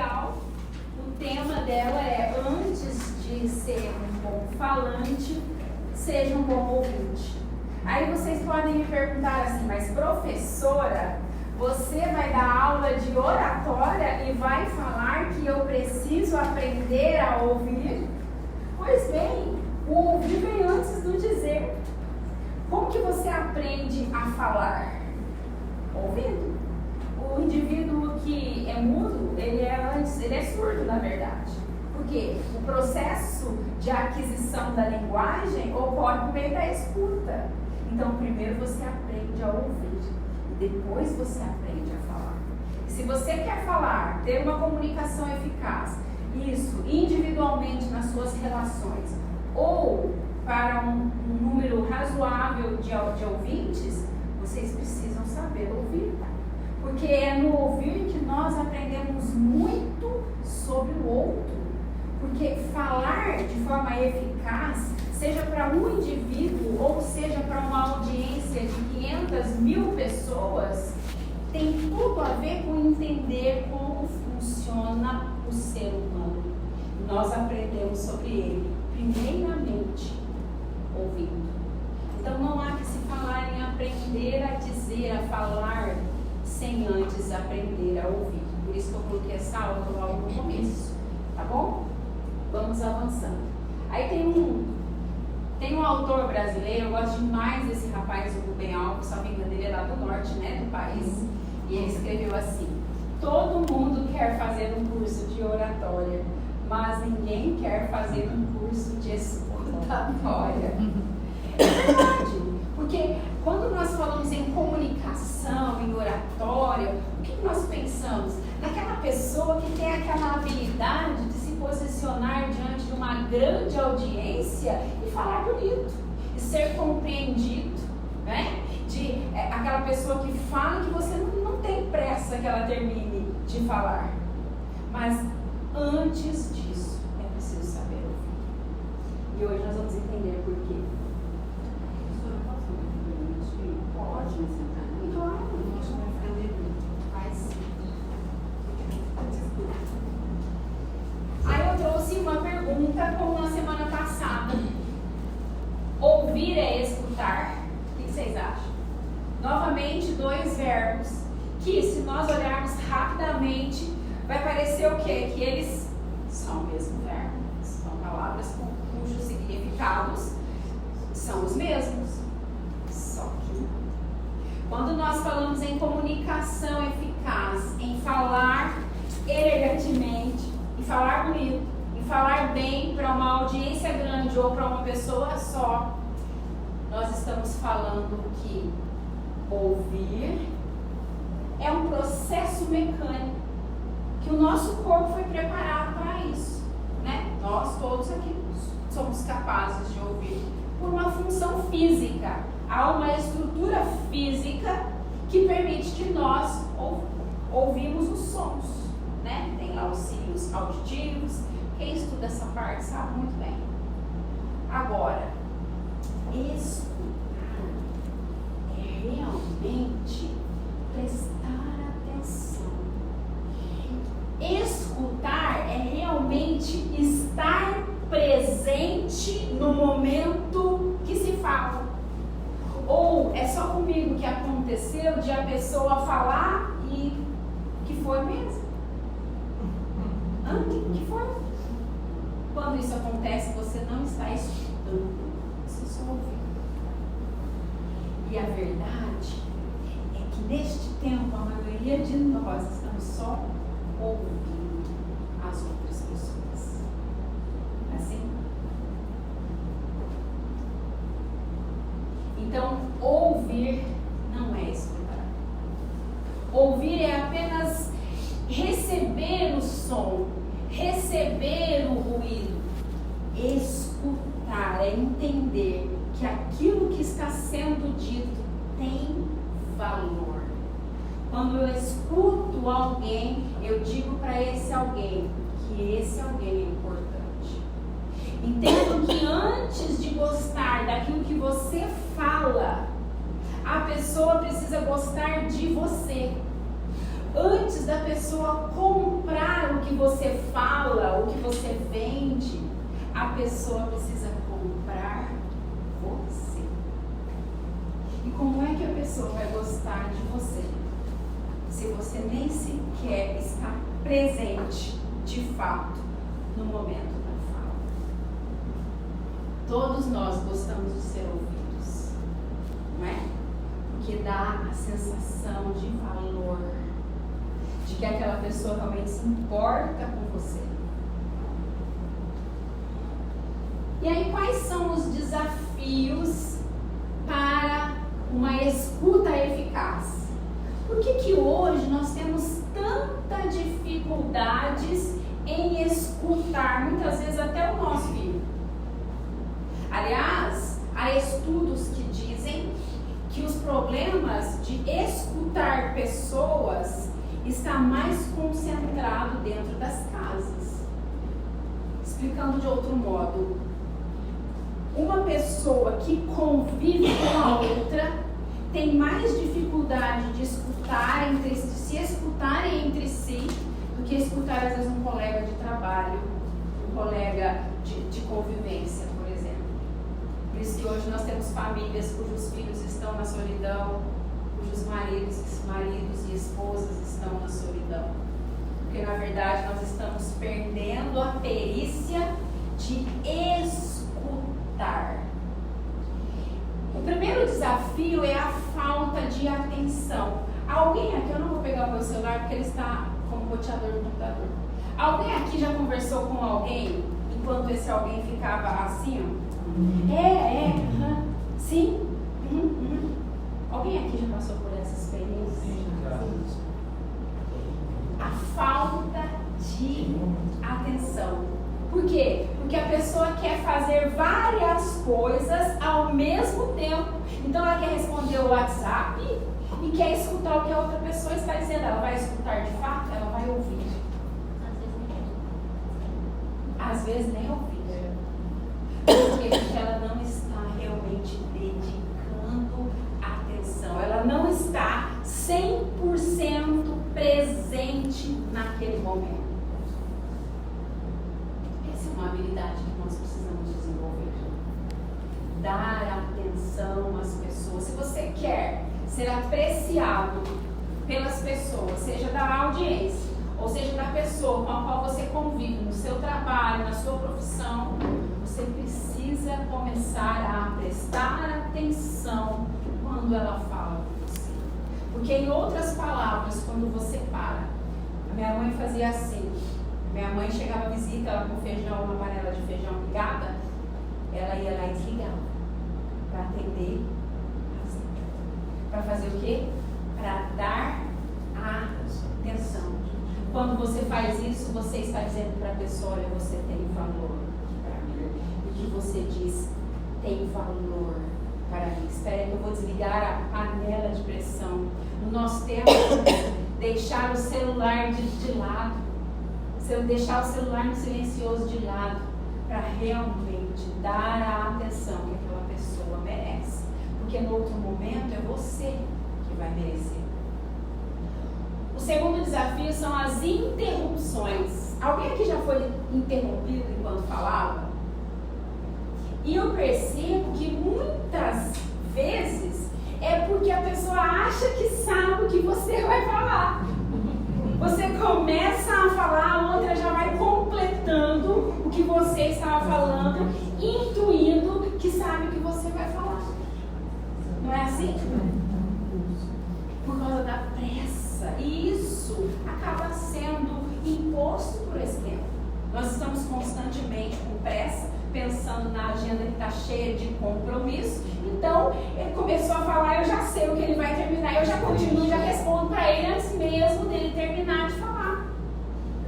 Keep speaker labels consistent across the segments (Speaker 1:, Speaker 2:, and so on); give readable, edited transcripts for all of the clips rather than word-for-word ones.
Speaker 1: legal. O tema dela é: antes de ser um bom falante, seja um bom ouvinte. Aí vocês podem me perguntar assim: mas professora, você vai dar aula de oratória e vai falar que eu preciso aprender a ouvir? Pois bem, o ouvir vem antes do dizer. Como que você aprende a falar? Ouvindo. O indivíduo que é mudo, ele é surdo, na verdade. Porque o processo de aquisição da linguagem ocorre por meio da escuta. Então, primeiro você aprende a ouvir e depois você aprende a falar. E se você quer falar, ter uma comunicação eficaz, isso individualmente nas suas relações ou para um número razoável de ouvintes, vocês precisam saber ouvir. Porque é no ouvir que nós aprendemos muito sobre o outro. Porque falar de forma eficaz, seja para um indivíduo ou seja para uma audiência de 500.000 pessoas, tem tudo a ver com entender como funciona o ser humano. Nós aprendemos sobre ele, primeiramente, ouvindo. Então não há que se falar em aprender a dizer, a falar, sem antes aprender a ouvir. Por isso que eu coloquei essa aula logo no começo, tá bom? Vamos avançando. Aí tem um autor brasileiro, eu gosto demais desse rapaz, o Rubem Alves, se não me engano, ele é lá do norte, né, do país, e ele escreveu assim: todo mundo quer fazer um curso de oratória, mas ninguém quer fazer um curso de escutatória. É verdade, porque quando nós falamos em comunicação, em oratória, o que nós pensamos? Naquela pessoa que tem aquela habilidade de se posicionar diante de uma grande audiência e falar bonito, e ser compreendido, né? Aquela pessoa que fala que você não tem pressa que ela termine de falar. Mas antes disso, é preciso saber ouvir. E hoje nós vamos entender por quê. Pode, mas claro, a gente vai ficar nervoso. Vai sim. Aí eu trouxe uma pergunta, como na semana passada. Ouvir é escutar. O que vocês acham? Novamente, dois verbos que, se nós olharmos rapidamente, vai parecer o quê? Que eles são o mesmo verbo. São palavras cujos significados são os mesmos. Só que quando nós falamos em comunicação eficaz, em falar elegantemente, em falar bonito, em falar bem para uma audiência grande ou para uma pessoa só, nós estamos falando que ouvir é um processo mecânico, que o nosso corpo foi preparado para isso, né? Nós todos aqui somos capazes de ouvir por uma função física. Há uma estrutura física que permite que nós ouvimos os sons, né? Tem lá os cílios auditivos. Quem estuda essa parte sabe muito bem. Agora, escutar é realmente prestar atenção. Escutar é realmente estar presente no momento que se fala. Ou é só comigo que aconteceu de a pessoa falar e que foi mesmo? Que foi? Quando isso acontece, você não está escutando, você só ouviu. E a verdade é que neste tempo a maioria de nós estamos só ouvindo as outras pessoas. Assim? Então, ouvir não é escutar. Ouvir é apenas receber o som, receber o ruído. Escutar é entender que aquilo que está sendo dito tem valor. Quando eu escuto alguém, eu digo para esse alguém que esse alguém é importante. Entendo que antes de gostar daquilo que você fala, a pessoa precisa gostar de você. Antes da pessoa comprar o que você fala, o que você vende, a pessoa precisa comprar você. E como é que a pessoa vai gostar de você se você nem sequer está presente de fato no momento da fala? Todos nós gostamos de ser ouvidos, não é? Porque dá a sensação de valor, de que aquela pessoa realmente se importa com você. E aí, quais são os desafios para uma escuta eficaz? Por que hoje nós temos tantas dificuldades em escutar, muitas vezes até o nosso filho? Aliás, há estudos que dizem que os problemas de escutar pessoas está mais concentrado dentro das casas. Explicando de outro modo, uma pessoa que convive com a outra tem mais dificuldade de se escutarem entre si do que escutar às vezes um colega de trabalho, um colega de convivência, por exemplo. Por isso que hoje nós temos famílias cujos filhos estão na solidão, cujos maridos e esposas estão na solidão. Porque na verdade nós estamos perdendo a perícia de escutar. O primeiro desafio é a falta de atenção. Alguém aqui, eu não vou pegar o meu celular porque ele está como roteador do computador. Alguém aqui já conversou com alguém enquanto esse alguém ficava assim, ó? Sim? Alguém aqui já passou por essa experiência?
Speaker 2: Sim.
Speaker 1: A falta de atenção. Por quê? Porque a pessoa quer fazer várias coisas ao mesmo tempo. Então ela quer responder o WhatsApp e quer escutar o que a outra pessoa está dizendo. Ela vai escutar de fato? Ela vai ouvir. Às vezes nem ouvir. Porque ela não está realmente dedicando atenção. Ela não está 100% presente naquele momento. Essa é uma habilidade que nós precisamos desenvolver. Dar atenção às pessoas. Se você quer ser apreciado pelas pessoas, seja da audiência, ou seja da pessoa com a qual você convive, no seu trabalho, na sua profissão, você precisa começar a prestar atenção quando ela fala com você. Porque, em outras palavras, quando você para, a minha mãe fazia assim. Minha mãe chegava à visita, ela com feijão, uma panela de feijão ligada, ela ia lá e desligava para atender a visita. Para fazer o quê? Para dar atenção. Quando você faz isso, você está dizendo para a pessoa: olha, você tem valor para mim. O que você diz tem valor para mim. Espera aí que eu vou desligar a panela de pressão. No nosso tempo, deixar o celular de lado. Deixar o celular no silencioso de lado. Para realmente dar a atenção que aquela pessoa merece. Porque no outro momento é você que vai merecer. O segundo desafio são as interrupções. Alguém aqui já foi interrompido enquanto falava? E eu percebo que muitas vezes é porque a pessoa acha que sabe o que você vai falar. Você começa a falar, a outra já vai completando o que você estava falando, intuindo que sabe o que você vai falar. Não é assim? Por causa da pressa. E isso acaba sendo imposto por esse tempo. Nós estamos constantemente com pressa, pensando na agenda que está cheia de compromisso. Então, ele começou a falar, eu já sei o que ele vai terminar, eu já continuo, já respondo para ele antes mesmo dele terminar de falar.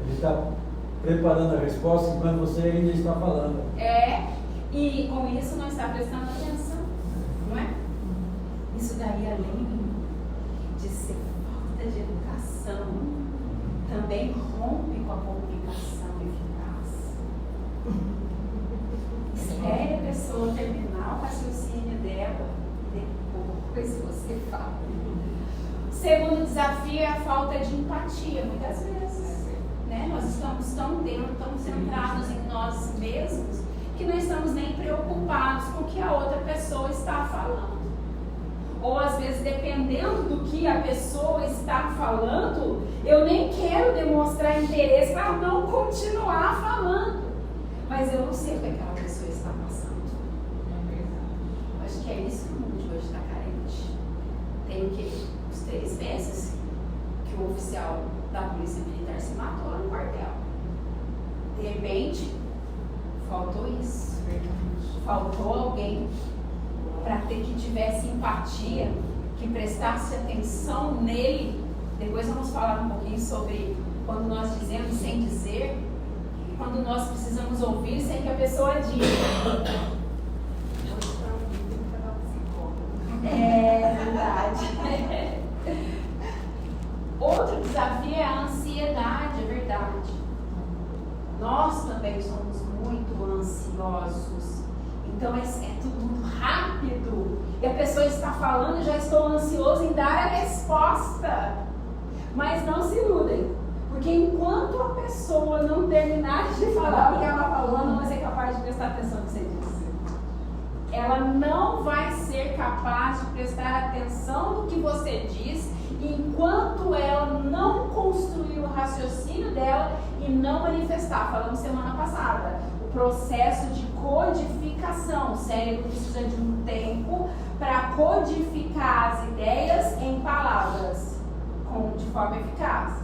Speaker 2: Ele está preparando a resposta enquanto você ainda está falando.
Speaker 1: E com isso não está prestando atenção, não é? Isso daí, além de ser falta de educação, também rompe com a comunicação eficaz. Espere a pessoa terminar o raciocínio dela e depois você fala. O segundo desafio é a falta de empatia, muitas vezes. Né? Nós estamos mesmos que não estamos nem preocupados com o que a outra pessoa está falando. Ou às vezes, dependendo do que a pessoa está falando, eu nem quero demonstrar interesse para não continuar falando. Mas eu não sei o que aquela pessoa está passando. Eu acho que é isso que o mundo de hoje está carente. Tem o quê? Os 3 meses que o oficial da Polícia Militar se matou lá no quartel. De repente, faltou isso. Faltou alguém para ter que tivesse empatia, que prestasse atenção nele. Depois vamos falar um pouquinho sobre quando nós dizemos sem dizer, e quando nós precisamos ouvir sem que a pessoa diga. É verdade. Outro desafio é a ansiedade, é verdade. Nós também somos muito ansiosos. Então é tudo muito rápido. E a pessoa está falando e já estou ansioso em dar a resposta. Mas não se iludem. Porque enquanto a pessoa não terminar de falar o que ela falou, ela não vai ser capaz de prestar atenção no que você disse. Ela não vai ser capaz de prestar atenção no que você diz enquanto ela não construir o raciocínio dela e não manifestar. Falamos semana passada, o processo de codificação. O cérebro precisa de um tempo para codificar as ideias em palavras de forma eficaz.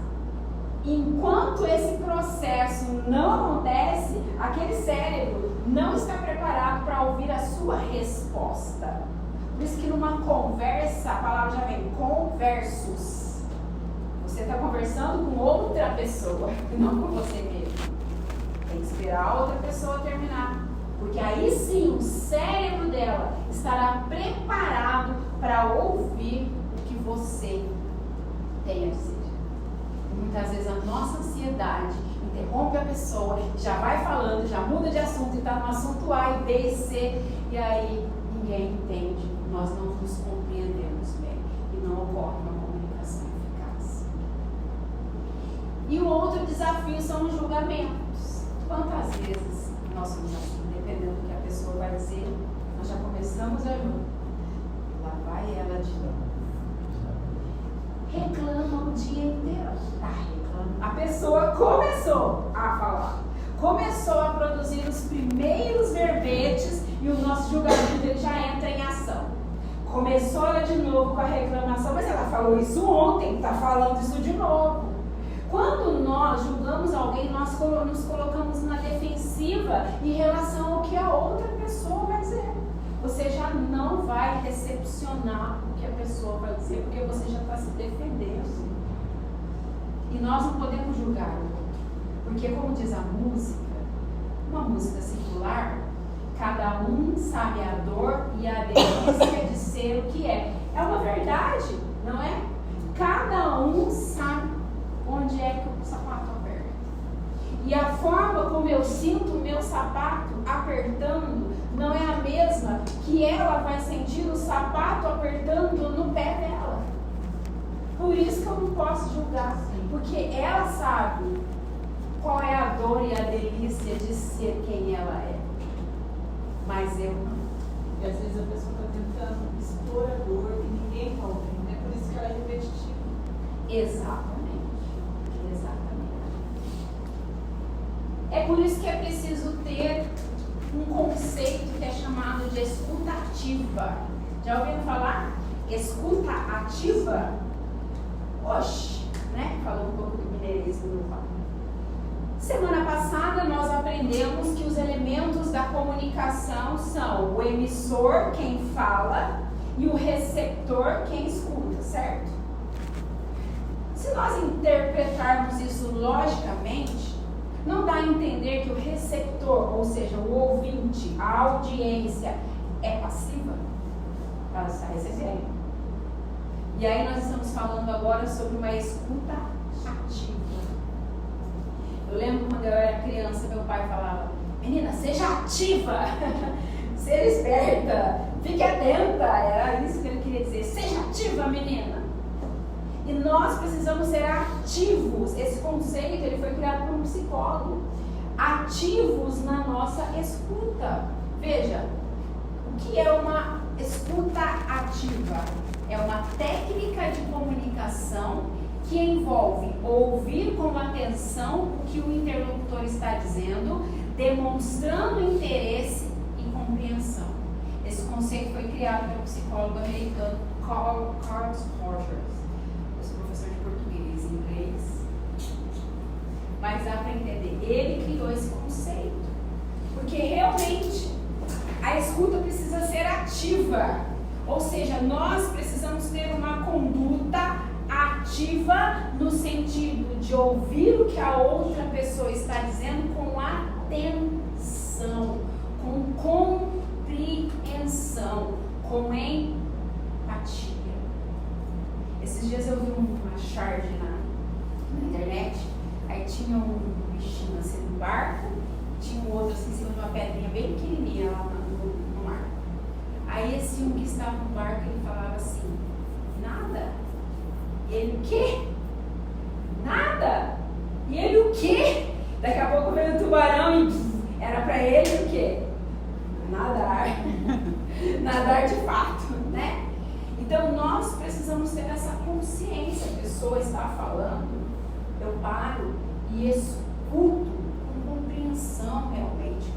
Speaker 1: Enquanto esse processo não acontece, aquele cérebro não está preparado para ouvir a sua resposta. Por isso que numa conversa, a palavra já vem, conversos. Você está conversando com outra pessoa, não com você mesmo. Tem que esperar a outra pessoa terminar. Porque aí sim o cérebro dela estará preparado para ouvir o que você tem a dizer. Muitas vezes a nossa ansiedade interrompe a pessoa, já vai falando, já muda de assunto e está no assunto A e B e C, e aí ninguém entende, nós não nos compreendemos bem e não ocorre uma comunicação eficaz. E o outro desafio são os julgamentos. Quantas vezes nós somos assim, dependendo do que a pessoa vai dizer, nós já começamos a julgar. Lá vai ela de novo. Reclama o dia inteiro. Tá reclamando. A pessoa começou a falar, começou a produzir os primeiros verbetes e o nosso julgamento ele já entra em ação. Começou ela de novo com a reclamação, mas ela falou isso ontem, está falando isso de novo. Quando nós julgamos alguém, nós nos colocamos na defensiva em relação ao que a outra pessoa vai dizer. Você já não vai recepcionar o que a pessoa vai dizer, porque você já está se defendendo. E nós não podemos julgar o outro, porque como diz a música, uma música circular, cada um sabe a dor e a delícia de ser o que é. É uma verdade, não é? Cada um sabe onde é que o sapato aperta. E a forma como eu sinto o meu sapato apertando não é a mesma que ela vai sentir o sapato apertando no pé dela. Por isso que eu não posso julgar, porque ela sabe qual é a dor e a delícia de ser quem ela é. Mas eu não.
Speaker 3: E às vezes a pessoa está tentando expor a dor e ninguém está ouvindo. É por isso que ela é repetitiva.
Speaker 1: Exatamente. É por isso que é preciso ter um conceito que é chamado de escuta ativa. Já ouviram falar? Escuta ativa? Oxe, né? Falou um pouco do mineirismo, não falo. Semana passada nós aprendemos que os elementos da comunicação são o emissor, quem fala, e o receptor, quem escuta, certo? Se nós interpretarmos isso logicamente, não dá a entender que o receptor, ou seja, o ouvinte, a audiência, é passiva. Ela está recebendo. E aí nós estamos falando agora sobre uma escuta ativa. Eu lembro quando eu era criança, meu pai falava: menina, seja ativa, seja esperta, fique atenta. Era isso que ele queria dizer, seja ativa, menina. E nós precisamos ser ativos. Esse conceito ele foi criado por um psicólogo. ativos na nossa escuta. Veja, o que é uma escuta ativa? É uma técnica de comunicação que envolve ouvir com atenção o que o interlocutor está dizendo, demonstrando interesse e compreensão. Esse conceito foi criado pelo psicólogo americano Carl Rogers. Eu sou professor de português e inglês, mas dá para entender. Ele criou esse conceito, porque realmente a escuta precisa ser ativa, ou seja, nós precisamos ter uma conduta ativa no sentido de ouvir o que a outra pessoa está dizendo com atenção, com compreensão, com empatia. Esses dias eu vi uma charge na internet, aí tinha um bichinho assim no barco, tinha um outro assim em cima de uma pedrinha bem pequenininha lá no mar. Aí esse um que estava no barco, ele falava assim, nada. E ele, o quê? Nada. E ele, o quê? Daqui a pouco veio o tubarão e era para ele o quê? Nadar. Nadar de fato, né? Então nós precisamos ter essa consciência. A pessoa está falando, eu paro e escuto com compreensão realmente,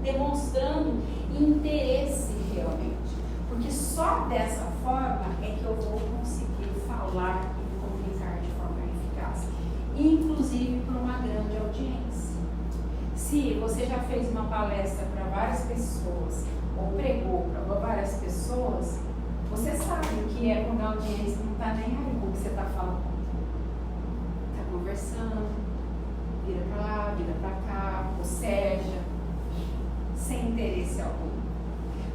Speaker 1: demonstrando interesse realmente. Porque só dessa forma é que eu vou conseguir falar e comunicar de forma eficaz, inclusive para uma grande audiência. Se você já fez uma palestra para várias pessoas ou pregou para várias pessoas, você sabe o que é quando a audiência não está nem aí com o que você está falando. Está conversando, vira para lá, vira para cá, ou seja, sem interesse algum.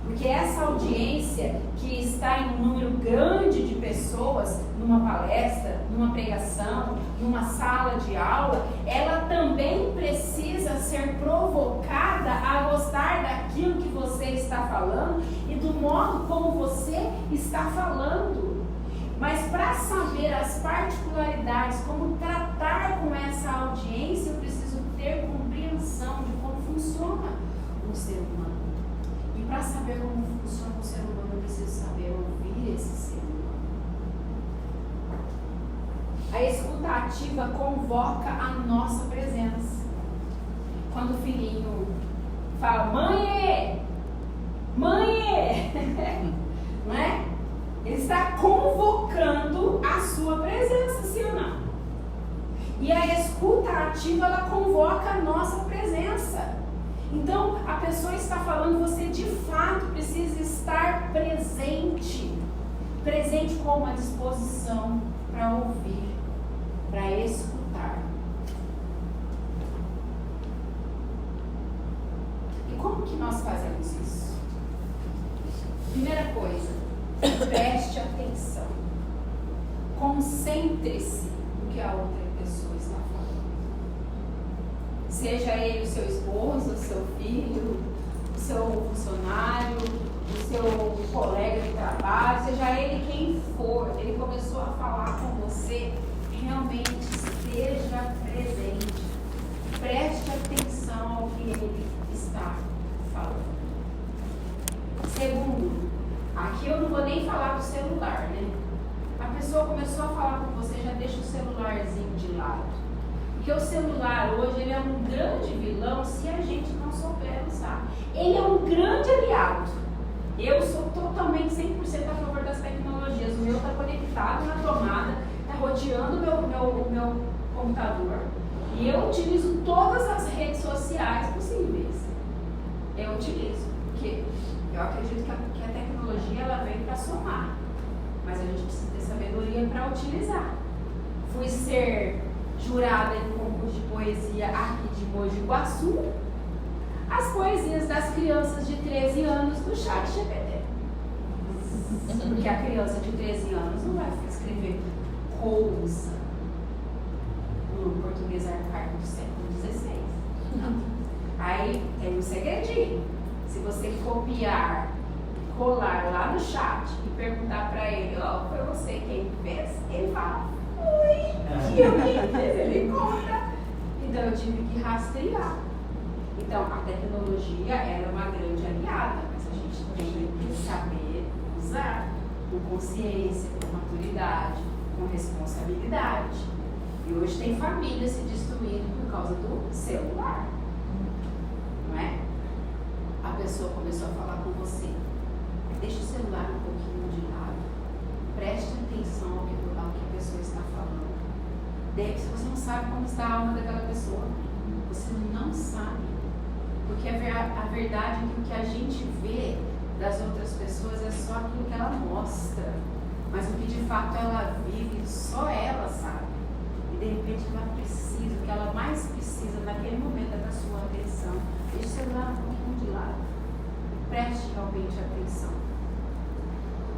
Speaker 1: Porque essa audiência que está em um número grande de pessoas numa palestra, numa pregação, numa sala de aula, ela também precisa ser provocada a gostar daquilo que você está falando e do modo como você está falando. Mas para saber as particularidades, como tratar com essa audiência, eu preciso ter compreensão de como funciona o ser humano. E para saber como funciona o ser humano, eu preciso saber ouvir esse ser humano. A escuta ativa convoca a nossa presença. Quando o filhinho fala, mãe, mãe, não é? Ele está convocando a sua presença, sim ou não? E a escuta ativa, ela convoca a nossa presença. Então, a pessoa está falando, você de fato precisa estar presente. Presente com uma disposição para ouvir, para escutar. E como que nós fazemos isso? Primeira coisa, preste atenção. Concentre-se no que a outra pessoa está falando. Seja ele o seu esposo, o seu filho, o seu funcionário, o seu colega de trabalho, seja ele quem for, ele começou a falar com você, realmente esteja presente. Preste atenção ao que ele está falando. Segundo, aqui eu não vou nem falar do celular, né? A pessoa começou a falar com você, já deixa o celularzinho de lado. Porque o celular hoje ele é um grande vilão se a gente não souber usar. Ele é um grande aliado. Eu sou totalmente 100% a favor das tecnologias. O meu está conectado na tomada, está rodeando o meu computador. E eu utilizo todas as redes sociais possíveis. Eu utilizo. Porque eu acredito que a tecnologia ela vem para somar. Mas a gente precisa ter sabedoria para utilizar. Fui ser jurada em um concurso de poesia aqui de Mogi Guaçu, as poesias das crianças de 13 anos do ChatGPT. Porque a criança de 13 anos não vai escrever coisa no português arcaico do século XVI. Não. Aí tem um segredinho. Se você copiar, colar lá no chat e perguntar para ele, ó, foi você quem fez? Ele fala, que alguém fez, ele conta. Então eu tive que rastrear. Então, a tecnologia ela é uma grande aliada, mas a gente tem que saber usar com consciência, com maturidade, com responsabilidade. E hoje tem família se destruindo por causa do celular. Não é? A pessoa começou a falar com você. Deixa o celular um pouquinho de lado. Preste atenção ao que a pessoa está falando. Se você não sabe como está a alma daquela pessoa, você não sabe. Porque a verdade é que o que a gente vê das outras pessoas é só aquilo que ela mostra. Mas o que de fato ela vive, só ela sabe. E de repente ela precisa, o que ela mais precisa naquele momento é da sua atenção. Deixe o celular um pouquinho de lado. Preste realmente atenção.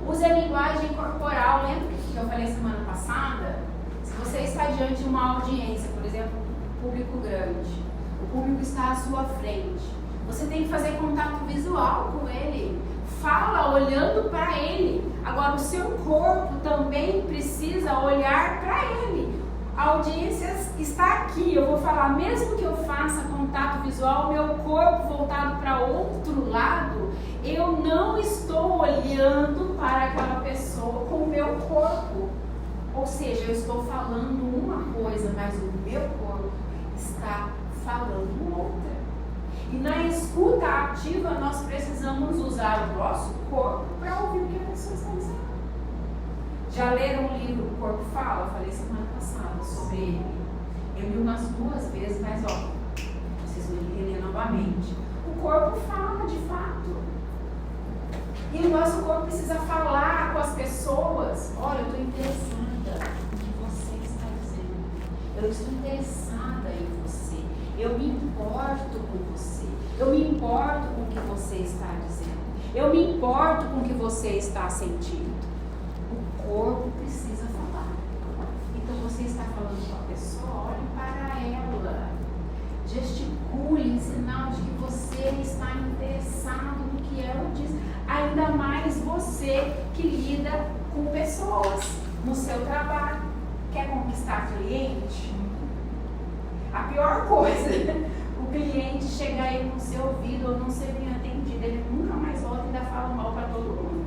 Speaker 1: Use a linguagem corporal. Lembra que eu falei semana passada? Se você está diante de uma audiência, por exemplo, um público grande, o público está à sua frente, você tem que fazer contato visual com ele. Fala olhando para ele. Agora, o seu corpo também precisa olhar para ele. A audiência está aqui. Eu vou falar, mesmo que eu faça contato visual, meu corpo voltado para outro lado, eu não estou olhando para aquela pessoa com o meu corpo. Ou seja, eu estou falando uma coisa, mas o meu corpo está falando outra. E na escuta ativa, nós precisamos usar o nosso corpo para ouvir o que a pessoa está dizendo. Já leram o livro O Corpo Fala? Eu falei semana passada sobre ele. Eu li umas 2 vezes, mas vocês vão entender novamente. O corpo fala de fato. E o nosso corpo precisa falar com as pessoas. Olha, eu estou interessada no que você está dizendo. Eu estou interessada em você. Eu me importo com você. Eu me importo com o que você está dizendo. Eu me importo com o que você está sentindo. O corpo precisa falar. Então você está falando com a pessoa, olhe para ela. Gesticule em sinal de que você está interessado no que ela diz. Ainda mais você que lida com pessoas no seu trabalho. Quer conquistar cliente? A pior coisa, o cliente chegar aí no seu ouvido ou não ser bem atendido, ele nunca mais volta e ainda fala mal para todo mundo.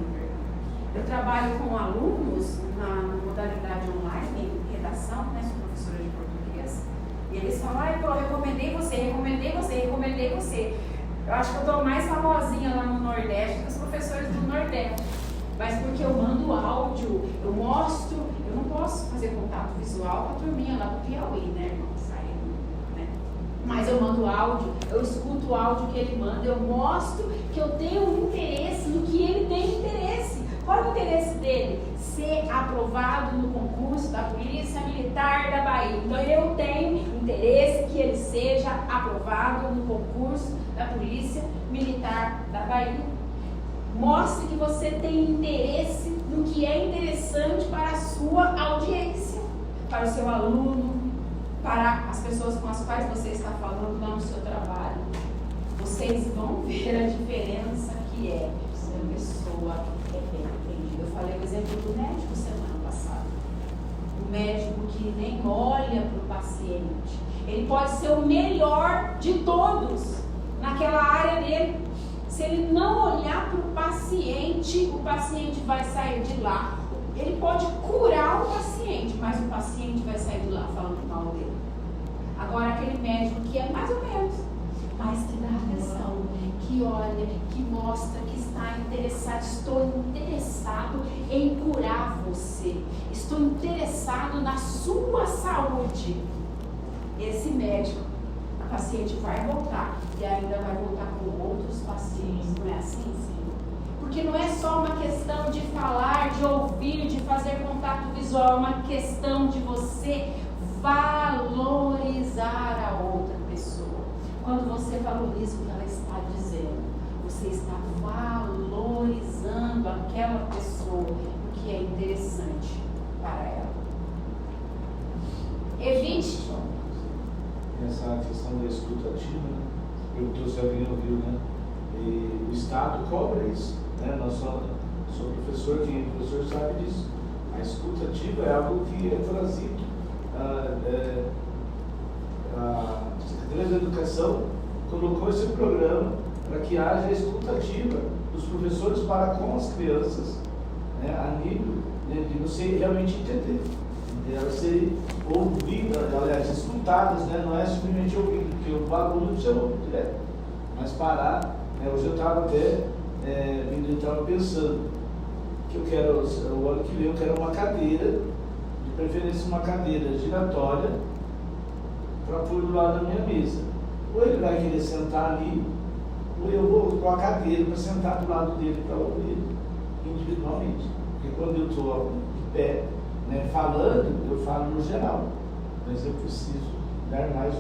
Speaker 1: Eu trabalho com alunos na modalidade online, em redação, né? Sou professora de português, e eles falam, eu recomendei você. Eu acho que eu estou mais famosinha lá no Nordeste que os professores do Nordeste. Mas porque eu mando áudio, eu mostro, eu não posso fazer contato visual com a turminha lá do Piauí, né, irmãos? Né? Mas eu mando áudio, eu escuto o áudio que ele manda, eu mostro que eu tenho um interesse no que ele tem interesse. Qual é o interesse dele? Ser aprovado no concurso da Polícia Militar da Bahia. Então eu tenho interesse que ele seja aprovado no concurso da Polícia Militar da Bahia. Mostre que você tem interesse no que é interessante para a sua audiência, para o seu aluno, para as pessoas com as quais você está falando lá no seu trabalho. Vocês vão ver a diferença que é se a pessoa é bem entendida. Eu falei o exemplo do médico semana passada. O médico que nem olha para o paciente. Ele pode ser o melhor de todos naquela área dele. Se ele não olhar para o paciente vai sair de lá. Ele pode curar o paciente, mas o paciente vai sair de lá falando mal dele. Agora, aquele médico que é mais ou menos, mas que dá atenção, que olha, que mostra que está interessado. Estou interessado em curar você. Estou interessado na sua saúde. Esse médico, o paciente vai voltar e ainda vai voltar com outros pacientes. Não é assim, Senhor? Porque não é só uma questão de falar, de ouvir, de fazer contato visual, é uma questão de você valorizar a outra pessoa. Quando você valoriza o que ela está dizendo, você está valorizando aquela pessoa, o que é interessante para ela. Evite.
Speaker 4: Essa questão da escuta ativa, né? Perguntou se alguém ouviu, né? E o Estado cobra isso, né? Sou professor, quem é professor sabe disso. A escuta ativa é algo que é trazido. A Secretaria da Educação colocou esse programa para que haja a escuta ativa dos professores para com as crianças, né, a nível, né, de você realmente entender. Elas serem ouvidas, aliás, escutadas, né, não é simplesmente ouvido, porque o aluno precisa ouvir direto, mas parar. Né, hoje eu estava até pensando que o ano que vem eu quero uma cadeira, de preferência uma cadeira giratória, para pôr do lado da minha mesa. Ou ele vai querer sentar ali, ou eu vou com a cadeira para sentar do lado dele para ouvir individualmente. Porque quando eu estou de pé, né, falando, eu falo no geral, mas eu preciso dar mais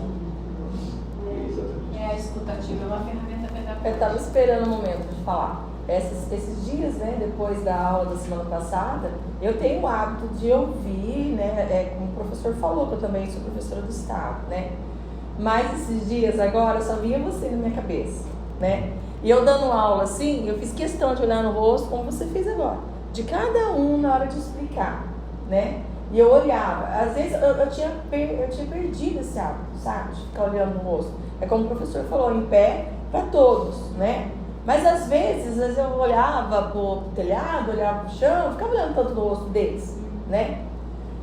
Speaker 1: A escutativa é uma ferramenta pedagógica.
Speaker 5: Eu estava esperando o momento de falar. Esses dias, né, depois da aula da semana passada, eu tenho o hábito de ouvir, né, como o professor falou, que eu também sou professora do Estado, né, mas esses dias agora só vinha você na minha cabeça, né, e eu dando aula assim, eu fiz questão de olhar no rosto, como você fez agora, de cada um na hora de explicar, né, e eu olhava, às vezes eu tinha perdido esse hábito, sabe, de ficar olhando no rosto, é como o professor falou, em pé para todos, né. Mas às vezes eu olhava pro telhado, olhava pro chão, ficava olhando tanto no rosto deles, né?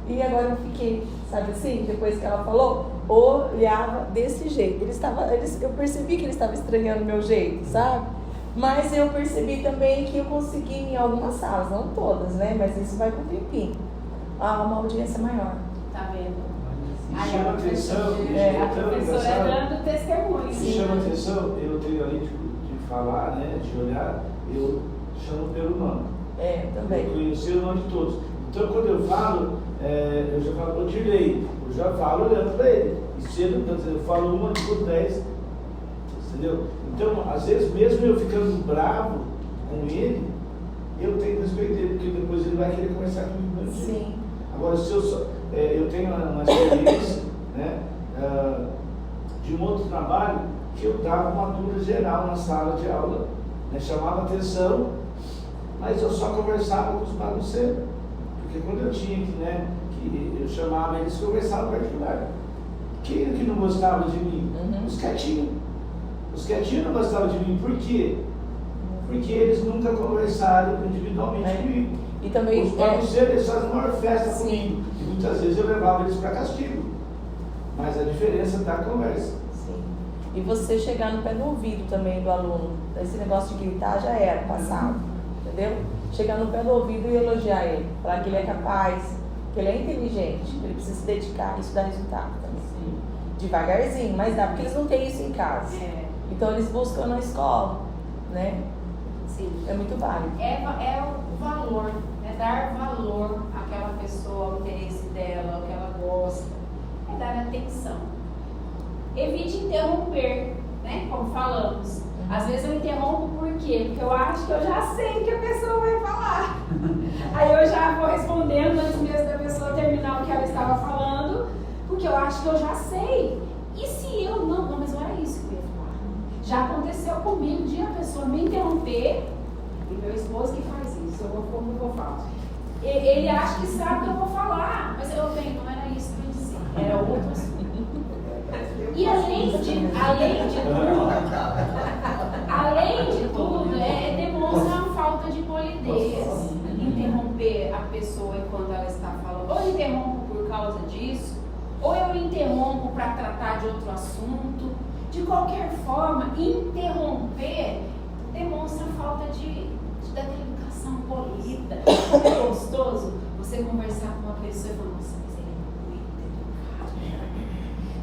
Speaker 5: E agora eu fiquei, sabe assim, depois que ela falou, olhava desse jeito. Eu percebi que ele estava estranhando o meu jeito, sabe? Mas eu percebi também que eu consegui em algumas salas, não todas, né? Mas isso vai com o tempinho. Uma audiência maior.
Speaker 1: Tá vendo?
Speaker 4: E chama atenção,
Speaker 1: A professora é dando testemunho.
Speaker 4: Isso chama atenção, eu tenho ali de falar, né, de olhar, eu chamo pelo nome.
Speaker 5: Também.
Speaker 4: Eu conheci o nome de todos. Então, quando eu falo, eu já falo, eu tirei, eu já falo olhando para ele. E se ele, eu falo uma, duas, 10, entendeu? Então, às vezes, mesmo eu ficando bravo com ele, eu tenho que respeitar ele, porque depois ele vai querer conversar comigo mesmo.
Speaker 5: Sim.
Speaker 4: Agora, se eu tenho uma experiência, né, de um outro trabalho, que eu dava uma dura geral na sala de aula, né, chamava atenção, mas eu só conversava com os bagunceiros, porque quando eu tinha que eu chamava eles, conversavam particular. Quem é que não gostava de mim? Os quietinhos. Os quietinhos não gostavam de mim, por quê? Porque eles nunca conversaram individualmente comigo.
Speaker 5: E também,
Speaker 4: os bagunceiros, eles fazem a maior festa
Speaker 5: sim,
Speaker 4: comigo, e muitas vezes eu levava eles para castigo, mas a diferença da conversa.
Speaker 5: E você chegar no pé do ouvido também do aluno. Esse negócio de gritar já era passado, entendeu? Chegar no pé do ouvido e elogiar ele. Falar que ele é capaz, que ele é inteligente, que ele precisa se dedicar. Isso dá resultado também. Sim. Devagarzinho, mas dá, porque eles não têm isso em casa. Então eles buscam na escola, né?
Speaker 1: Sim.
Speaker 5: É muito válido.
Speaker 1: É o valor, é dar valor àquela pessoa, ao interesse dela, ao que ela gosta. É dar atenção. Evite interromper, né? Como falamos. Às vezes eu interrompo por quê? Porque eu acho que eu já sei o que a pessoa vai falar. Aí eu já vou respondendo antes mesmo da pessoa terminar o que ela estava falando, porque eu acho que eu já sei. E se eu não, mas não era isso que eu ia falar. Já aconteceu comigo de a pessoa me interromper, e meu esposo que faz isso, como eu vou falar. Ele acha que sabe o que eu vou falar, mas não era isso que eu ia dizer, era outro assunto. E além de tudo, demonstra uma falta de polidez. Interromper a pessoa enquanto ela está falando. Ou eu interrompo por causa disso, ou eu interrompo para tratar de outro assunto. De qualquer forma, interromper demonstra falta daquela educação polida. Como é gostoso você conversar com uma pessoa e falar, nossa, mas ele é muito educado.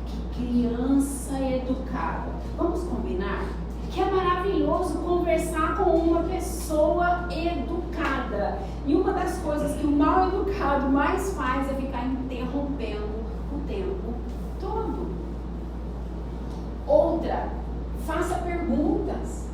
Speaker 1: Que criança educada. Vamos combinar que é maravilhoso conversar com uma pessoa educada. E uma das coisas que o mal educado mais faz é ficar interrompendo o tempo todo. Outra, faça perguntas.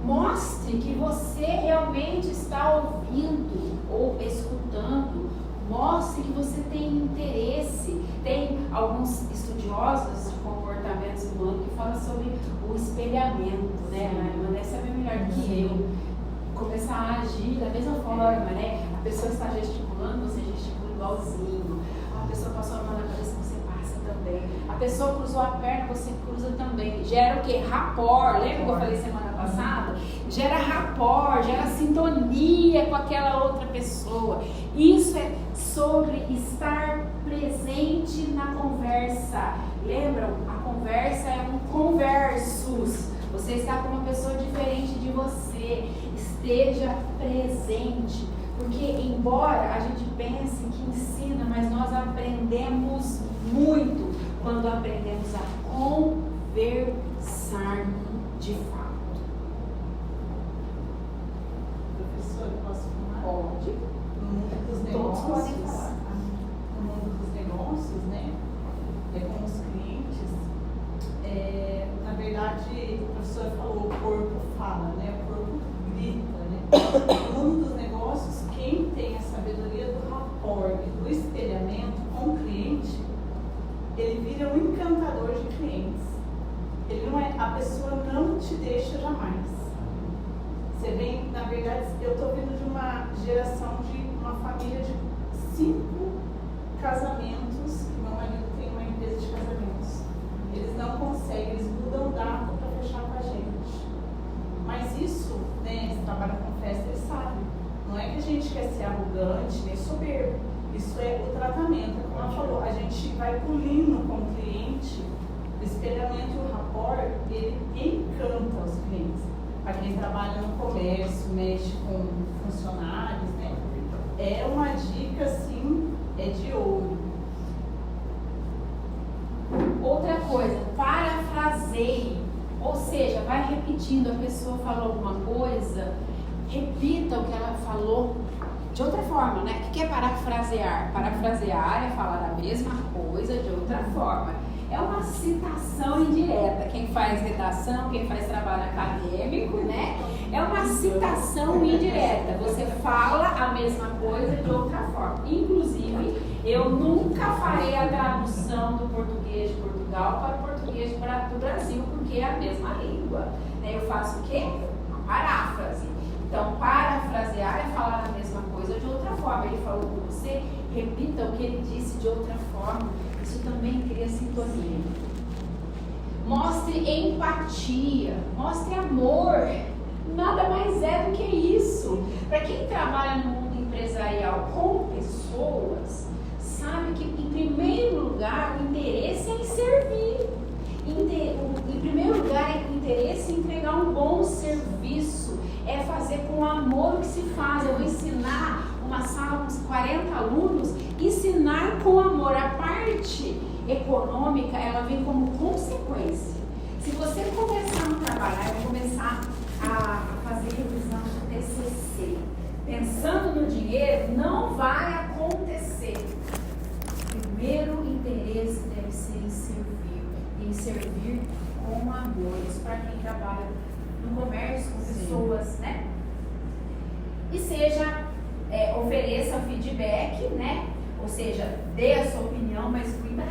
Speaker 1: Mostre que você realmente está ouvindo ou escutando. Mostre que você tem interesse. Tem alguns estudiosos de comportamentos humanos que falam sobre o espelhamento, né? A Irmã sabe melhor que eu. Começar a agir da mesma forma, né? A pessoa está gesticulando, você gesticula igualzinho. A pessoa passou a mão na cabeça, você passa também.
Speaker 5: também.
Speaker 1: A pessoa cruzou a perna, você cruza também. Gera o quê? Rapport. Lembra que eu falei semana passada? Gera rapport, gera sintonia com aquela outra pessoa. Isso é sobre estar presente na conversa. Lembram? A conversa é um conversus. Você está com uma pessoa diferente de você. Esteja presente. Porque embora a gente pense que ensina, mas nós aprendemos muito quando aprendemos a conversar de fato.
Speaker 3: Professor, eu posso falar?
Speaker 1: Pode.
Speaker 3: No mundo dos
Speaker 1: Todos
Speaker 3: negócios,
Speaker 1: podem falar.
Speaker 3: no mundo dos negócios, né, com os clientes, na verdade, o professor falou, o corpo fala, né, o corpo grita, né. No mundo dos negócios, quem tem a sabedoria do rapport e do espelhamento com o cliente, ele vira um encantador de clientes. Ele não é, a pessoa não te deixa jamais. Você vem, na verdade, eu estou vindo de uma geração de uma família de 5 casamentos, que meu marido tem uma empresa de casamentos. Eles não conseguem, eles mudam data para fechar com a gente. Mas isso, né, eles trabalham com festa, eles sabem. Não é que a gente quer ser arrogante, nem soberbo. Isso é o tratamento. Como ela falou, a gente vai pulindo com o cliente. O espelhamento e o rapport, ele encanta os clientes. Para quem trabalha no comércio, mexe com funcionários, né? É uma dica, assim, é de ouro.
Speaker 1: Outra coisa, parafraseie. Ou seja, vai repetindo, a pessoa falou alguma coisa, repita o que ela falou de outra forma, né? O que é parafrasear? Parafrasear é falar a mesma coisa de outra forma. É uma citação indireta. Quem faz redação, quem faz trabalho acadêmico, né? É uma citação indireta. Você fala a mesma coisa de outra forma. Inclusive, eu nunca farei a tradução do português de Portugal para o português do Brasil, porque é a mesma língua. Eu faço o quê? Uma paráfrase. Então, parafrasear é falar a mesma coisa de outra forma. Ele falou com você, repita o que ele disse de outra forma. Isso também cria sintonia. Mostre empatia, mostre amor. Nada mais é do que isso. Para quem trabalha no mundo empresarial com pessoas, sabe que, em primeiro lugar, o interesse é em servir. Em primeiro lugar, o interesse é entregar um bom serviço. É fazer com amor o que se faz. Eu vou ensinar uma sala com 40 alunos, ensinar com amor. A parte econômica, ela vem como consequência. Se você começar a trabalhar, vai começar a fazer revisão do TCC, pensando no dinheiro, não vai acontecer. O primeiro interesse deve ser em servir com amor. Isso para quem trabalha no comércio com pessoas, né? E ofereça feedback, né? Ou seja, dê a sua opinião, mas cuidado,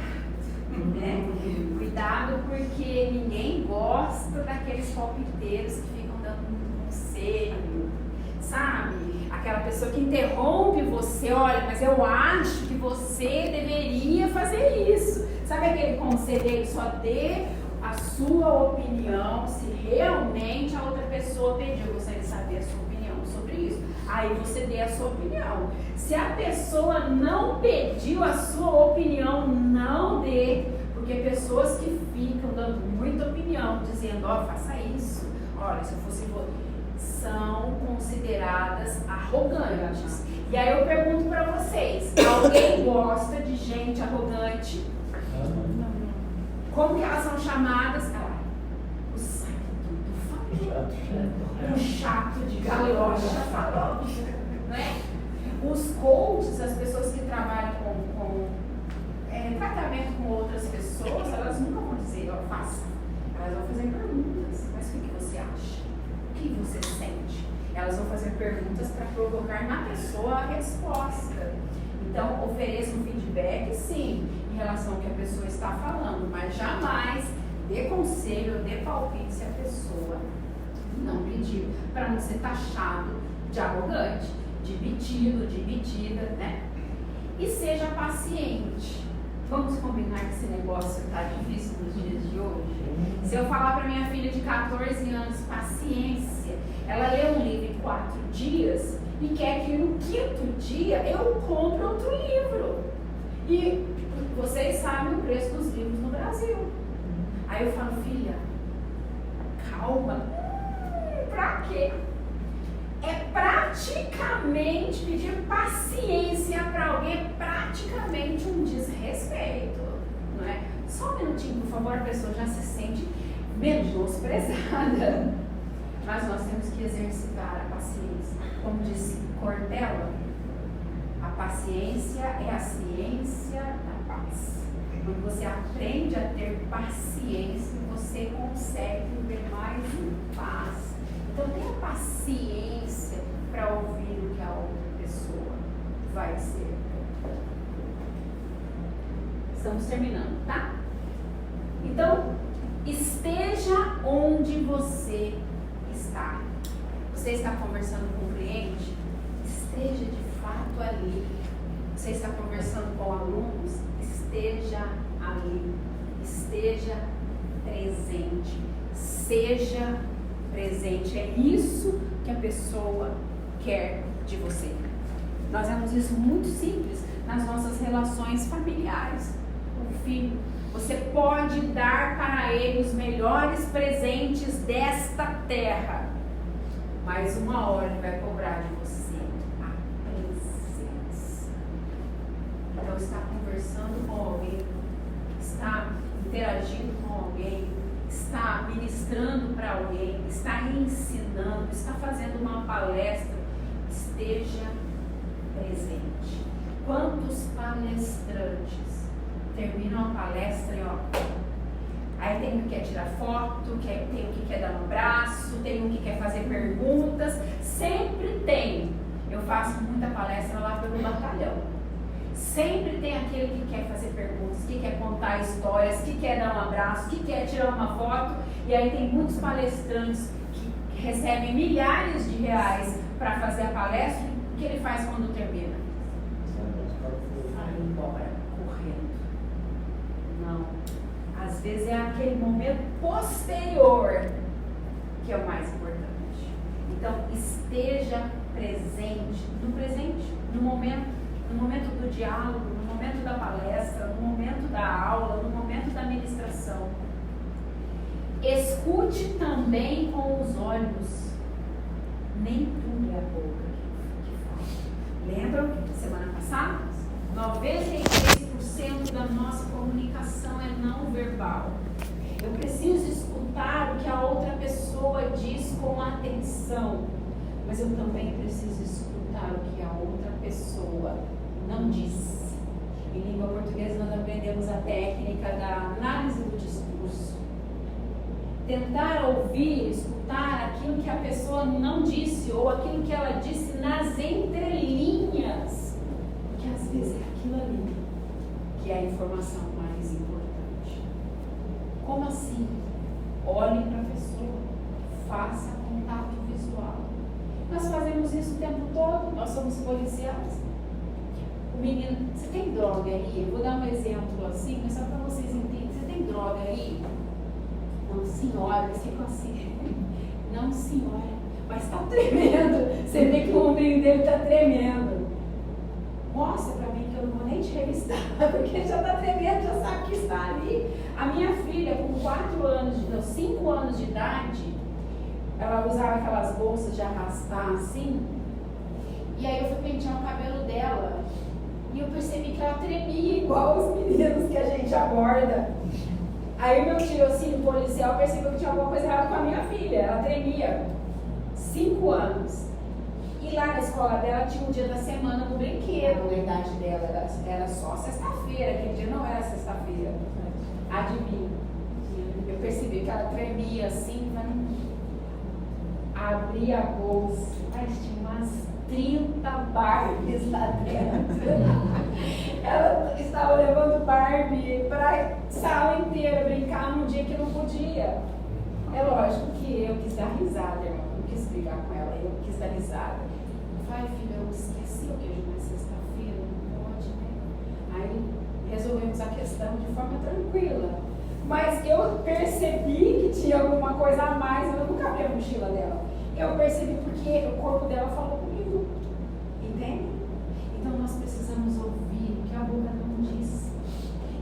Speaker 1: né? Cuidado, porque ninguém gosta daqueles palpiteiros que ficam dando muito conselho, sabe? Aquela pessoa que interrompe você, olha, mas eu acho que você deveria fazer isso. Sabe aquele conselheiro, só dê a sua opinião se realmente a outra pessoa pediu. Eu gostaria de saber a sua opinião sobre isso. Aí você dê a sua opinião. Se a pessoa não pediu a sua opinião, não dê. Porque pessoas que ficam dando muita opinião, dizendo, faça isso, olha, se eu fosse você, são consideradas arrogantes. E aí eu pergunto para vocês, alguém gosta de gente arrogante? Como que elas são chamadas? O saco do o chato de galocha falou, né? Os coaches, as pessoas que trabalham com tratamento com outras pessoas, elas nunca vão dizer, faça. Elas vão fazer perguntas. Mas o que você acha? O que você sente? Elas vão fazer perguntas para provocar na pessoa a resposta. Então, ofereça um feedback, sim, em relação ao que a pessoa está falando, mas jamais dê conselho, dê palpite se a pessoa não pediu, para não ser taxado de arrogante, de metido, de metida, né? E seja paciente. Vamos combinar que esse negócio está difícil nos dias de hoje? Se eu falar para minha filha de 14 anos, paciência, ela lê um livro em 4 dias e quer que no 5º dia eu compre outro livro. E vocês sabem o preço dos livros no Brasil. Aí eu falo, filha, calma. Pra quê? É praticamente pedir paciência para alguém, é praticamente um desrespeito, não é? Só um minutinho, por favor, a pessoa já se sente menosprezada. Mas nós temos que exercitar a paciência. Como disse Cortella, a paciência é a ciência da paz. Quando você aprende a ter paciência, você consegue viver mais em paz. Então tenha paciência para ouvir o que a outra pessoa vai dizer. Estamos terminando, tá? Então, esteja onde você está. Você está conversando com o cliente? Esteja de fato ali. Você está conversando com alunos? Esteja ali. Esteja presente. Seja presente. É isso que a pessoa quer de você. Nós vemos isso muito simples nas nossas relações familiares. O filho, você pode dar para ele os melhores presentes desta terra, mas uma hora ele vai cobrar de você a presença. Então está conversando com alguém, está interagindo com alguém, está ministrando para alguém, está ensinando, está fazendo uma palestra, esteja presente. Quantos palestrantes terminam a palestra e aí tem um que quer tirar foto, tem um que quer dar um abraço, tem um que quer fazer perguntas, sempre tem. Eu faço muita palestra lá pelo batalhão. Sempre tem aquele que quer fazer perguntas, que quer contar histórias, que quer dar um abraço, que quer tirar uma foto. E aí tem muitos palestrantes que recebem milhares de reais para fazer a palestra. O que ele faz quando termina? Vai embora, correndo. Não. Às vezes é aquele momento posterior que é o mais importante. Então, esteja presente, no momento do diálogo, no momento da palestra, no momento da aula, no momento da ministração. Escute também com os olhos, nem tudo é a boca que fala. Lembram? Semana passada? 93% da nossa comunicação é não verbal. Eu preciso escutar o que a outra pessoa diz com atenção, mas eu também preciso escutar o que a outra pessoa não disse. Em língua portuguesa nós aprendemos a técnica da análise do discurso. Tentar ouvir, escutar aquilo que a pessoa não disse ou aquilo que ela disse nas entrelinhas, porque às vezes é aquilo ali que é a informação mais importante. Como assim? Olhe para a pessoa, faça contato visual. Nós fazemos isso o tempo todo, nós somos policiais. O menino, você tem droga aí? Eu vou dar um exemplo assim, mas só para vocês entenderem. Você tem droga aí? Não, senhora, eles ficam assim. Não, senhora, mas está tremendo. Você vê que o ombrinho dele está tremendo. Mostra para mim que eu não vou nem te revistar, porque ele já está tremendo, já sabe que está ali. A minha filha, com 5 anos de idade, ela usava aquelas bolsas de arrastar assim. E aí eu fui pentear o cabelo dela. E eu percebi que ela tremia igual os meninos que a gente aborda. Aí o meu tirocínio policial percebeu que tinha alguma coisa errada com a minha filha. Ela tremia. 5 anos. E lá na escola dela tinha um dia da semana no brinquedo. A idade dela era só sexta-feira. Aquele dia não era sexta-feira. Adivinha? Eu percebi que ela tremia assim. Abri a bolsa. Mas tinha umas 30 Barbies lá dentro. Ela estava levando Barbie para a sala inteira brincar num dia que não podia. É lógico que eu quis dar risada, irmão. Não quis brigar com ela, eu quis dar risada. Eu falei, filha, eu esqueci o que hoje não é sexta-feira, não pode, né? Aí resolvemos a questão de forma tranquila. Mas eu percebi que tinha alguma coisa a mais, eu nunca abri a mochila dela. Eu percebi porque o corpo dela falou comigo. Entende? Então nós precisamos ouvir o que a boca não diz.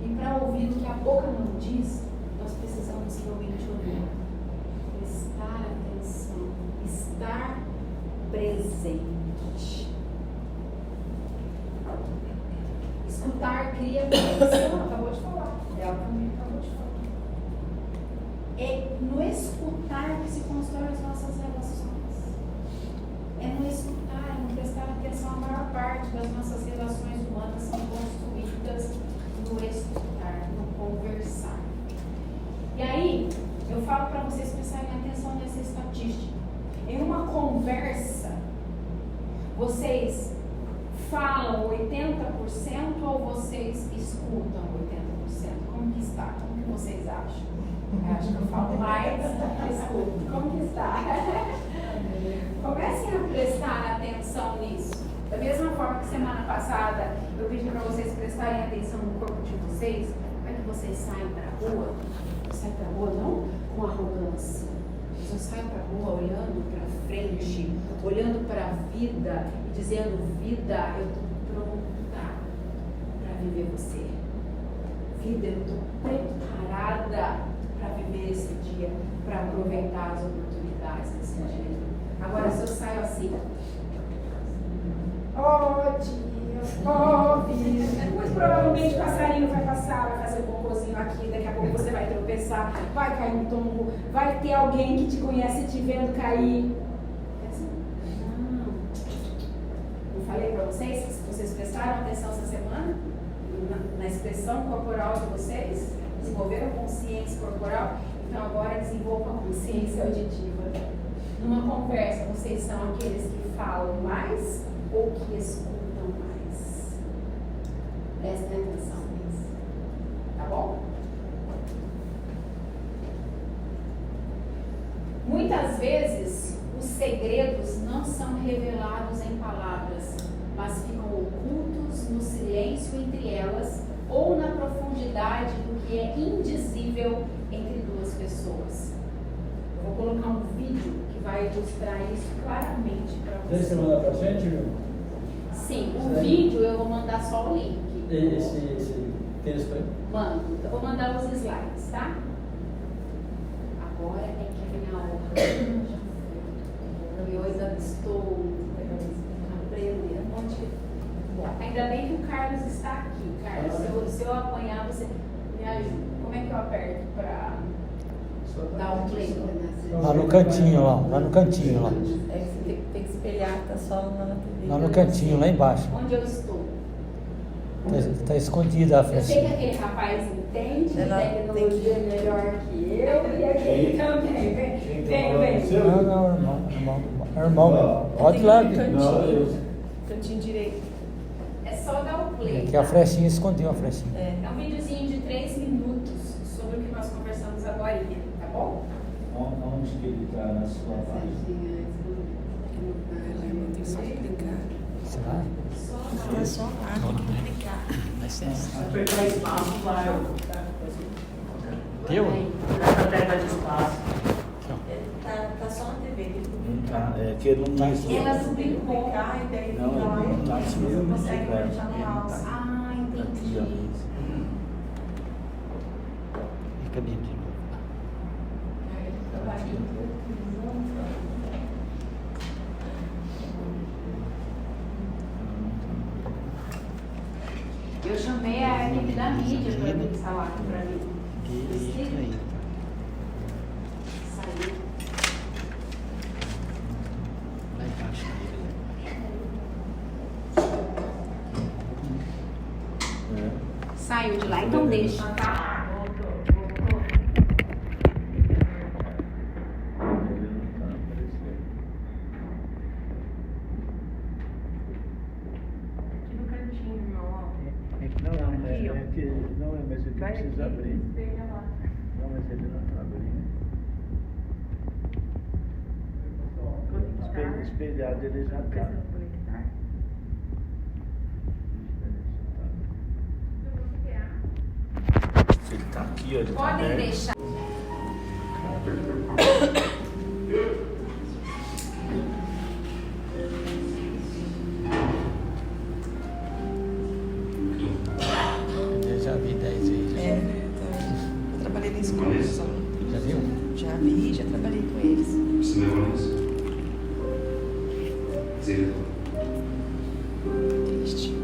Speaker 1: E para ouvir o que a boca não diz, nós precisamos realmente ouvir. Prestar atenção, estar presente. Escutar cria conexão, acabou de falar. Ela também acabou de falar. É no escutar que se constroem as nossas relações. É no escutar, é no prestar atenção. A maior parte das nossas relações humanas são construídas no escutar, no conversar. E aí, eu falo para vocês prestarem atenção nessa estatística. Em uma conversa, vocês falam 80% ou vocês escutam 80%? Como que está? Como que vocês acham? Eu acho que eu falo mais que escuto. Como que está? Comecem a prestar atenção nisso. Da mesma forma que semana passada eu pedi para vocês prestarem atenção no corpo de vocês, para que vocês saiam para a rua. Saem para a rua não com arrogância. Vocês saem para a rua olhando para frente, olhando para a vida e dizendo: vida, eu estou pronta para viver você. Vida, eu estou preparada para viver esse dia, para aproveitar as oportunidades desse dia. Agora, se eu saio assim, oh vida, muito provavelmente o passarinho vai passar, vai fazer um cocôzinho aqui, daqui a pouco você vai tropeçar, vai cair um tombo, vai ter alguém que te conhece te vendo cair. Não falei para vocês, se vocês prestaram atenção essa semana, na expressão corporal de vocês, desenvolveram consciência corporal, então agora desenvolvam a consciência auditiva. Numa conversa, vocês são aqueles que falam mais ou que escutam mais? Prestem atenção nisso. Tá bom? Muitas vezes, os segredos não são revelados em palavras, mas ficam ocultos no silêncio entre elas ou na profundidade do que é indizível entre duas pessoas. Eu vou colocar um vídeo que vai ilustrar isso claramente para vocês.
Speaker 2: Você mandar pra gente, viu?
Speaker 1: Sim, o vídeo eu vou mandar só o link.
Speaker 2: Esse texto aí?
Speaker 1: Mando, eu vou mandar os slides, tá? Agora é que vem a hora. Eu ainda estou aprendendo. Bom, ainda bem que o Carlos está aqui. Carlos, se eu apanhar, você me ajuda. Como é que eu aperto para dar um play?
Speaker 6: Lá no cantinho, lá no cantinho, lá.
Speaker 5: É que você tem que espelhar, tá só na TV.
Speaker 6: Lá no cantinho, lá embaixo.
Speaker 1: Onde eu estou?
Speaker 6: Tá escondida a
Speaker 1: Eu sei que
Speaker 6: flechinha.
Speaker 1: aquele rapaz entende de
Speaker 5: Ela
Speaker 1: tecnologia melhor que eu e aquele também. Vem.
Speaker 6: Não, irmão. Pode ir lá,
Speaker 5: Tem que ir no
Speaker 6: Bia.
Speaker 5: cantinho. Cantinho direito.
Speaker 1: É só dar o play.
Speaker 6: Aqui a flechinha escondeu a flechinha.
Speaker 5: É.
Speaker 1: É um videozinho de 3 minutos sobre o que nós conversamos agora, tá bom?
Speaker 4: Onde que ele está na sua página?
Speaker 6: Será?
Speaker 5: Tá só lá, tem que clicar.
Speaker 7: Apertar espaço lá,
Speaker 6: Deu?
Speaker 7: apertar de espaço.
Speaker 5: Tá só na TV.
Speaker 4: É que não tá isso.
Speaker 1: Ela
Speaker 5: Tem que
Speaker 1: explicou.
Speaker 5: clicar e daí
Speaker 4: Não, não tá isso mesmo.
Speaker 5: você consegue deixar no mouse.
Speaker 1: Ah, entendi.
Speaker 6: Fica bem de novo.
Speaker 1: Eu chamei a equipe da mídia para vir instalar aqui para mim.
Speaker 6: Direito aí.
Speaker 1: Saiu.
Speaker 6: Lá embaixo.
Speaker 1: Saiu de lá, então deixa, tá? Aqui no cantinho, irmão, ó.
Speaker 4: Não, mas ele
Speaker 1: Vai
Speaker 4: precisa
Speaker 1: aqui,
Speaker 4: abrir.
Speaker 1: espelha lá.
Speaker 4: Não, mas ele não está abrindo. Espelhado ele já está.
Speaker 1: Se você quer
Speaker 4: aqui, ó, ele tá
Speaker 1: Podem
Speaker 4: aberto.
Speaker 1: deixar.
Speaker 6: Eu já vi 10 vezes.
Speaker 5: Eu trabalhei na escola.
Speaker 6: Já viu?
Speaker 5: Já vi, já trabalhei com eles.
Speaker 8: Você lembra disso? Diretor.
Speaker 5: Triste.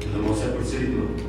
Speaker 8: Eu não vou ser perseguidor.